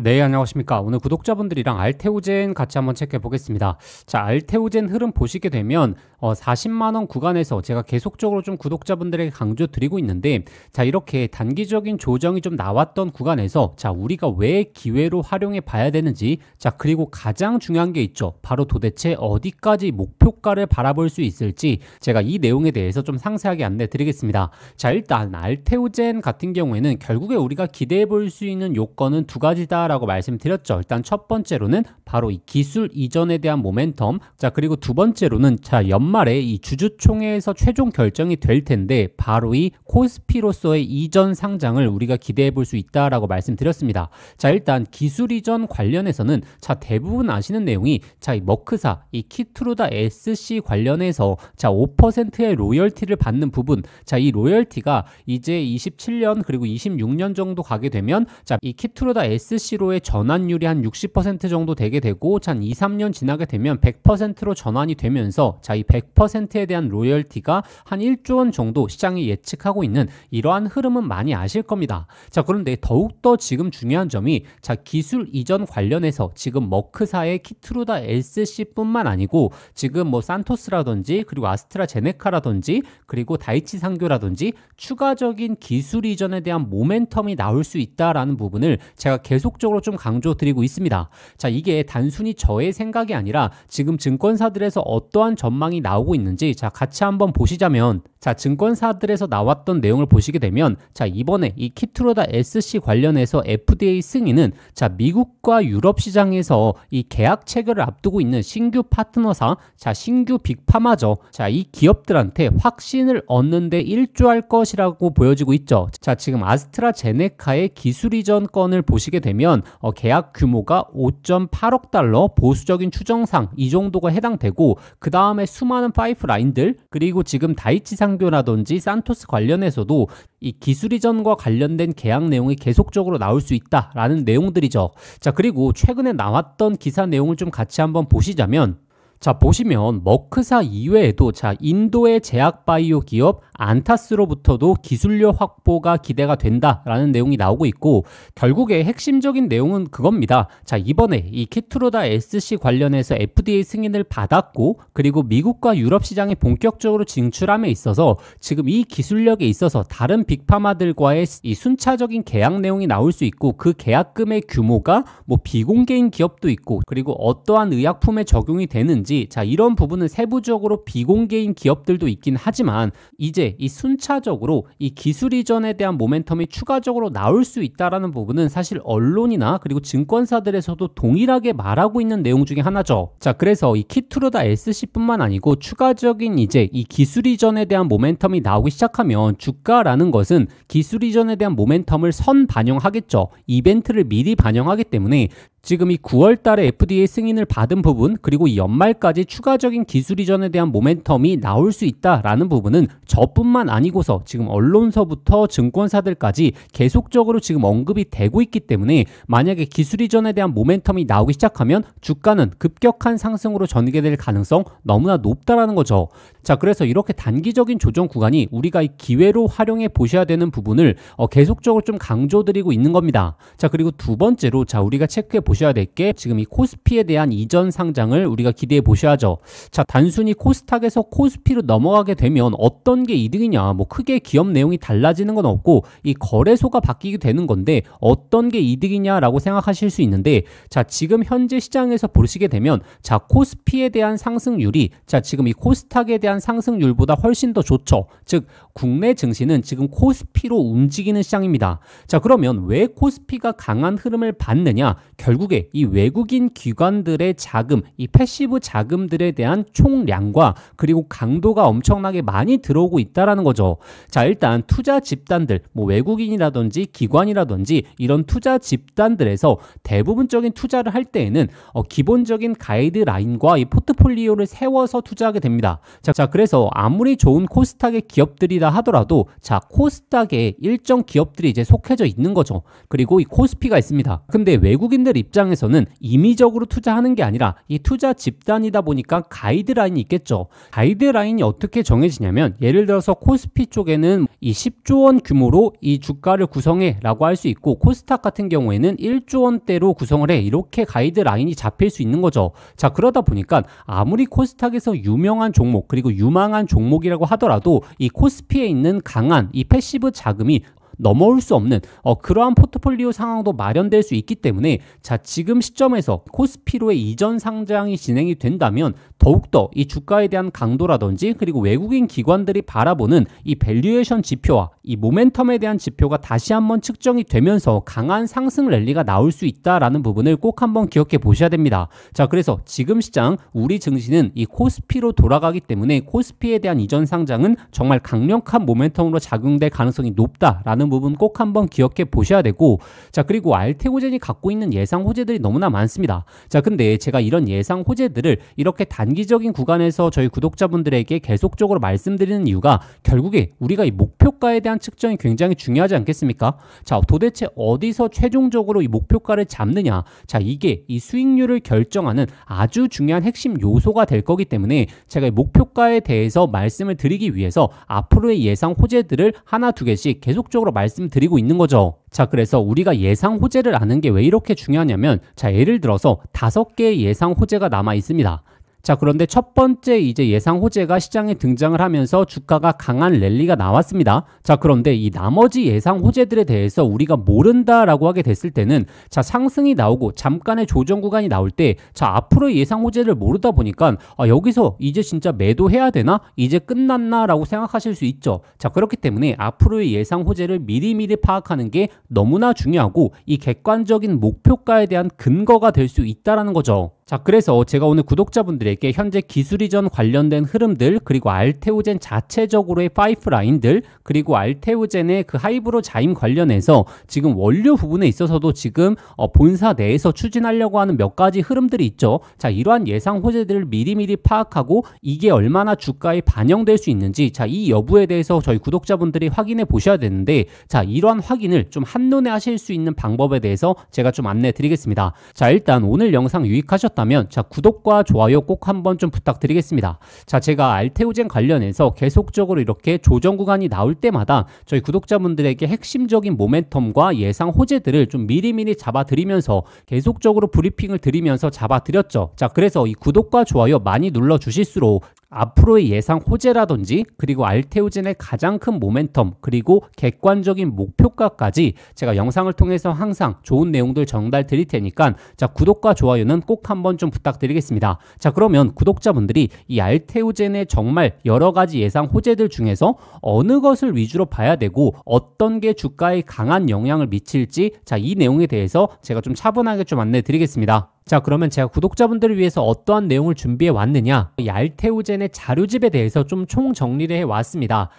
네, 안녕하십니까. 오늘 구독자분들이랑 알테오젠 같이 한번 체크해 보겠습니다. 자, 알테오젠 흐름 보시게 되면 40만원 구간에서 제가 계속적으로 좀 구독자분들에게 강조 드리고 있는데, 자, 이렇게 단기적인 조정이 좀 나왔던 구간에서 자, 우리가 왜 기회로 활용해 봐야 되는지, 자, 그리고 가장 중요한 게 있죠. 바로 도대체 어디까지 목표가를 바라볼 수 있을지 제가 이 내용에 대해서 좀 상세하게 안내 드리겠습니다. 자, 일단 알테오젠 같은 경우에는 결국에 우리가 기대해 볼 수 있는 요건은 두 가지다 라고 말씀드렸죠. 일단 첫 번째로는 바로 이 기술 이전에 대한 모멘텀, 자, 그리고 두 번째로는 자, 연말에 이 주주총회에서 최종 결정이 될 텐데 바로 이 코스피로서의 이전 상장을 우리가 기대해 볼 수 있다라고 말씀드렸습니다. 자, 일단 기술 이전 관련해서는 자, 대부분 아시는 내용이 자, 이 머크사, 이 키트루다 SC 관련해서 자, 5%의 로열티를 받는 부분, 자, 이 로열티가 이제 27년 그리고 26년 정도 가게 되면 자, 이 키트루다 SC로의 전환율이 한 60% 정도 되게 되고 한 2, 3년 지나게 되면 100%로 전환이 되면서 자, 이 100%에 대한 로열티가 한 1조 원 정도 시장이 예측하고 있는 이러한 흐름은 많이 아실 겁니다. 자, 그런데 더욱더 지금 중요한 점이 자, 기술 이전 관련해서 지금 머크사의 키트루다 SC뿐만 아니고 지금 뭐 산토스라든지 그리고 아스트라제네카라든지 그리고 다이치 상교라든지 추가적인 기술 이전에 대한 모멘텀이 나올 수 있다라는 부분을 제가 계속적으로 좀 강조드리고 있습니다. 자, 이게 단순히 저의 생각이 아니라 지금 증권사들에서 어떠한 전망이 나오고 있는지 자, 같이 한번 보시자면 자, 증권사들에서 나왔던 내용을 보시게 되면 자, 이번에 이 키트루다 SC 관련해서 FDA 승인은 자, 미국과 유럽 시장에서 이 계약 체결을 앞두고 있는 신규 파트너사, 자, 신규 빅파마죠. 자, 이 기업들한테 확신을 얻는데 일조할 것이라고 보여지고 있죠. 자, 지금 아스트라제네카의 기술 이전 건을 보시게 되면 계약 규모가 5.8억 달러, 보수적인 추정상 이 정도가 해당되고 그 다음에 수많은 파이프라인들, 그리고 지금 다이치 상교라든지 산토스 관련해서도 이 기술 이전과 관련된 계약 내용이 계속적으로 나올 수 있다라는 내용들이죠. 자, 그리고 최근에 나왔던 기사 내용을 좀 같이 한번 보시자면 자, 보시면 머크사 이외에도 자, 인도의 제약 바이오 기업 안타스로부터도 기술료 확보가 기대가 된다라는 내용이 나오고 있고, 결국에 핵심적인 내용은 그겁니다. 자, 이번에 이 키트루다 SC 관련해서 FDA 승인을 받았고, 그리고 미국과 유럽 시장에 본격적으로 진출함에 있어서 지금 이 기술력에 있어서 다른 빅파마들과의 이 순차적인 계약 내용이 나올 수 있고, 그 계약금의 규모가 뭐 비공개인 기업도 있고, 그리고 어떠한 의약품에 적용이 되는지 자, 이런 부분은 세부적으로 비공개인 기업들도 있긴 하지만 이제 이 순차적으로 이 기술 이전에 대한 모멘텀이 추가적으로 나올 수 있다라는 부분은 사실 언론이나 그리고 증권사들에서도 동일하게 말하고 있는 내용 중에 하나죠. 자, 그래서 이 키트루다 SC뿐만 아니고 추가적인 이제 이 기술 이전에 대한 모멘텀이 나오기 시작하면 주가라는 것은 기술 이전에 대한 모멘텀을 선 반영하겠죠. 이벤트를 미리 반영하기 때문에 지금 이 9월 달에 FDA 승인을 받은 부분, 그리고 이 연말까지 추가적인 기술 이전에 대한 모멘텀이 나올 수 있다라는 부분은 저뿐만 아니고서 지금 언론서부터 증권사들까지 계속적으로 지금 언급이 되고 있기 때문에 만약에 기술 이전에 대한 모멘텀이 나오기 시작하면 주가는 급격한 상승으로 전개될 가능성 너무나 높다라는 거죠. 자, 그래서 이렇게 단기적인 조정 구간이 우리가 이 기회로 활용해 보셔야 되는 부분을 계속적으로 좀 강조드리고 있는 겁니다. 자, 그리고 두 번째로 자, 우리가 체크해 보셔야 될 게 지금 이 코스피에 대한 이전 상장을 우리가 기대해 보셔야죠. 자, 단순히 코스닥에서 코스피로 넘어가게 되면 어떤 게 이득이냐, 뭐 크게 기업 내용이 달라지는 건 없고 이 거래소가 바뀌게 되는 건데 어떤 게 이득이냐라고 생각하실 수 있는데, 자, 지금 현재 시장에서 보시게 되면 자, 코스피에 대한 상승률이 자, 지금 이 코스닥에 대한 상승률보다 훨씬 더 좋죠. 즉 국내 증시는 지금 코스피로 움직이는 시장입니다. 자, 그러면 왜 코스피가 강한 흐름을 받느냐? 결국에 이 외국인 기관들의 자금, 이 패시브 자금들에 대한 총량과 그리고 강도가 엄청나게 많이 들어오고 있다라는 거죠. 자, 일단 투자 집단들, 뭐 외국인이라든지 기관이라든지 이런 투자 집단들에서 대부분적인 투자를 할 때에는 기본적인 가이드라인과 이 포트폴리오를 세워서 투자하게 됩니다. 자, 그래서 아무리 좋은 코스닥의 기업들이라 하더라도 자, 코스닥에 일정 기업들이 이제 속해져 있는 거죠. 그리고 이 코스피가 있습니다. 근데 외국인들 입장에서는 임의적으로 투자하는 게 아니라 이 투자 집단이다 보니까 가이드라인이 있겠죠. 가이드라인이 어떻게 정해지냐면 예를 들어서 코스피 쪽에는 이 10조 원 규모로 이 주가를 구성해 라고 할 수 있고 코스닥 같은 경우에는 1조 원대로 구성을 해 이렇게 가이드라인이 잡힐 수 있는 거죠. 자, 그러다 보니까 아무리 코스닥에서 유명한 종목 그리고 유망한 종목이라고 하더라도 이 코스피에 있는 강한 이 패시브 자금이 넘어올 수 없는 그러한 포트폴리오 상황도 마련될 수 있기 때문에 자, 지금 시점에서 코스피로의 이전 상장이 진행이 된다면 더욱더 이 주가에 대한 강도라든지 그리고 외국인 기관들이 바라보는 이 밸류에이션 지표와 이 모멘텀에 대한 지표가 다시 한번 측정이 되면서 강한 상승 랠리가 나올 수 있다라는 부분을 꼭 한번 기억해 보셔야 됩니다. 자, 그래서 지금 시장 우리 증시는 이 코스피로 돌아가기 때문에 코스피에 대한 이전 상장은 정말 강력한 모멘텀으로 작용될 가능성이 높다라는 부분 꼭 한번 기억해 보셔야 되고, 자, 그리고 알테오젠이 갖고 있는 예상 호재들이 너무나 많습니다. 자, 근데 제가 이런 예상 호재들을 이렇게 단기적인 구간에서 저희 구독자분들에게 계속적으로 말씀드리는 이유가 결국에 우리가 이 목표가에 대한 측정이 굉장히 중요하지 않겠습니까? 자, 도대체 어디서 최종적으로 이 목표가를 잡느냐? 자, 이게 이 수익률을 결정하는 아주 중요한 핵심 요소가 될 거기 때문에 제가 이 목표가에 대해서 말씀을 드리기 위해서 앞으로의 예상 호재들을 하나 두 개씩 계속적으로 말씀드리고 있는 거죠. 자, 그래서 우리가 예상 호재를 아는 게 왜 이렇게 중요하냐면 자, 예를 들어서 5개의 예상 호재가 남아 있습니다. 자, 그런데 첫 번째 이제 예상 호재가 시장에 등장을 하면서 주가가 강한 랠리가 나왔습니다. 자, 그런데 이 나머지 예상 호재들에 대해서 우리가 모른다라고 하게 됐을 때는 자, 상승이 나오고 잠깐의 조정 구간이 나올 때 자, 앞으로의 예상 호재를 모르다 보니까 여기서 이제 진짜 매도해야 되나? 이제 끝났나? 라고 생각하실 수 있죠. 자, 그렇기 때문에 앞으로의 예상 호재를 미리미리 파악하는 게 너무나 중요하고 이 객관적인 목표가에 대한 근거가 될 수 있다라는 거죠. 자, 그래서 제가 오늘 구독자분들에게 현재 기술 이전 관련된 흐름들 그리고 알테오젠 자체적으로의 파이프라인들 그리고 알테오젠의 그 하이브로 자임 관련해서 지금 원료 부분에 있어서도 지금 본사 내에서 추진하려고 하는 몇 가지 흐름들이 있죠. 자, 이러한 예상 호재들을 미리미리 파악하고 이게 얼마나 주가에 반영될 수 있는지 자, 이 여부에 대해서 저희 구독자분들이 확인해 보셔야 되는데 자, 이러한 확인을 좀 한눈에 하실 수 있는 방법에 대해서 제가 좀 안내 드리겠습니다. 자, 일단 오늘 영상 유익하셨다면 자, 구독과 좋아요 꼭 한번 좀 부탁드리겠습니다. 자, 제가 알테오젠 관련해서 계속적으로 이렇게 조정 구간이 나올 때마다 저희 구독자분들에게 핵심적인 모멘텀과 예상 호재들을 좀 미리미리 잡아드리면서 계속적으로 브리핑을 드리면서 잡아드렸죠. 자, 그래서 이 구독과 좋아요 많이 눌러주실수록 앞으로의 예상 호재라든지 그리고 알테오젠의 가장 큰 모멘텀 그리고 객관적인 목표가까지 제가 영상을 통해서 항상 좋은 내용들 전달 드릴 테니까 자, 구독과 좋아요는 꼭 한번 좀 부탁드리겠습니다. 자, 그러면 구독자분들이 이 알테오젠의 정말 여러 가지 예상 호재들 중에서 어느 것을 위주로 봐야 되고 어떤 게 주가에 강한 영향을 미칠지 자, 이 내용에 대해서 제가 좀 차분하게 좀 안내 드리겠습니다. 자, 그러면 제가 구독자분들을 위해서 어떠한 내용을 준비해 왔느냐, 이 알테오젠의 자료집에 대해서 좀 총정리를 해 왔습니다.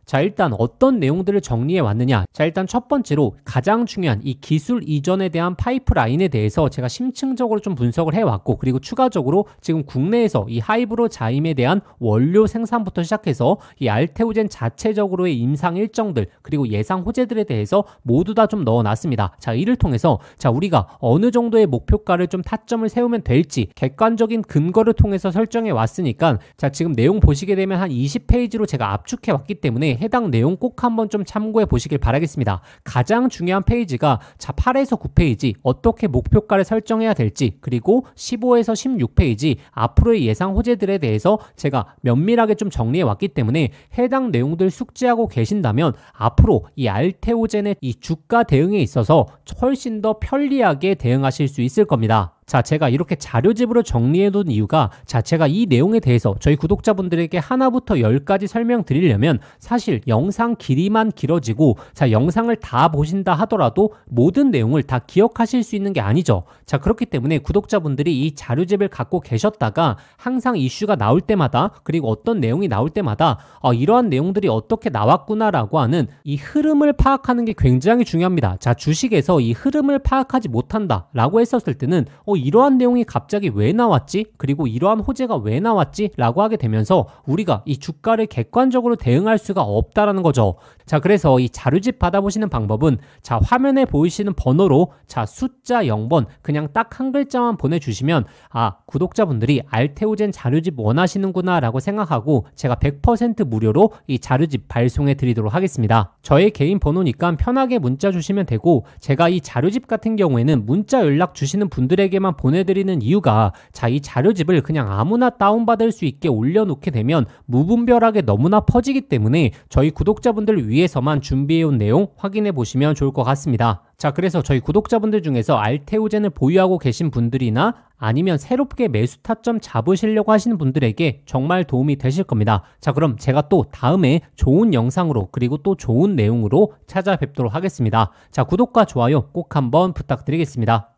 자, 일단 어떤 내용들을 정리해 왔느냐. 자, 일단 첫 번째로 가장 중요한 이 기술 이전에 대한 파이프라인에 대해서 제가 심층적으로 좀 분석을 해왔고 그리고 추가적으로 지금 국내에서 이 하이브로 자임에 대한 원료 생산부터 시작해서 이 알테오젠 자체적으로의 임상 일정들 그리고 예상 호재들에 대해서 모두 다 좀 넣어놨습니다. 자, 이를 통해서 자, 우리가 어느 정도의 목표가를 좀 타점을 세우면 될지 객관적인 근거를 통해서 설정해 왔으니까 자, 지금 내용 보시게 되면 한 20페이지로 제가 압축해 왔기 때문에 해당 내용 꼭 한번 좀 참고해 보시길 바라겠습니다. 가장 중요한 페이지가 자, 8에서 9페이지 어떻게 목표가를 설정해야 될지 그리고 15에서 16페이지 앞으로의 예상 호재들에 대해서 제가 면밀하게 좀 정리해 왔기 때문에 해당 내용들 숙지하고 계신다면 앞으로 이 알테오젠의 이 주가 대응에 있어서 훨씬 더 편리하게 대응하실 수 있을 겁니다. 자, 제가 이렇게 자료집으로 정리해둔 이유가 자, 제가 이 내용에 대해서 저희 구독자분들에게 하나부터 10까지 설명드리려면 사실 영상 길이만 길어지고 자, 영상을 다 보신다 하더라도 모든 내용을 다 기억하실 수 있는 게 아니죠. 자, 그렇기 때문에 구독자분들이 이 자료집을 갖고 계셨다가 항상 이슈가 나올 때마다 그리고 어떤 내용이 나올 때마다 이러한 내용들이 어떻게 나왔구나라고 하는 이 흐름을 파악하는 게 굉장히 중요합니다. 자, 주식에서 이 흐름을 파악하지 못한다 라고 했었을 때는 이러한 내용이 갑자기 왜 나왔지? 그리고 이러한 호재가 왜 나왔지? 라고 하게 되면서 우리가 이 주가를 객관적으로 대응할 수가 없다라는 거죠. 자, 그래서 이 자료집 받아보시는 방법은 자, 화면에 보이시는 번호로 자, 숫자 0번 그냥 딱 한 글자만 보내주시면 아, 구독자분들이 알테오젠 자료집 원하시는구나 라고 생각하고 제가 100% 무료로 이 자료집 발송해 드리도록 하겠습니다. 저의 개인 번호니까 편하게 문자 주시면 되고 제가 이 자료집 같은 경우에는 문자 연락 주시는 분들에게만 보내드리는 이유가 자, 이 자료집을 그냥 아무나 다운받을 수 있게 올려놓게 되면 무분별하게 너무나 퍼지기 때문에 저희 구독자분들 위해서만 준비해온 내용 확인해 보시면 좋을 것 같습니다. 자, 그래서 저희 구독자분들 중에서 알테오젠을 보유하고 계신 분들이나 아니면 새롭게 매수 타점 잡으시려고 하시는 분들에게 정말 도움이 되실 겁니다. 자, 그럼 제가 또 다음에 좋은 영상으로 그리고 또 좋은 내용으로 찾아뵙도록 하겠습니다. 자, 구독과 좋아요 꼭 한번 부탁드리겠습니다.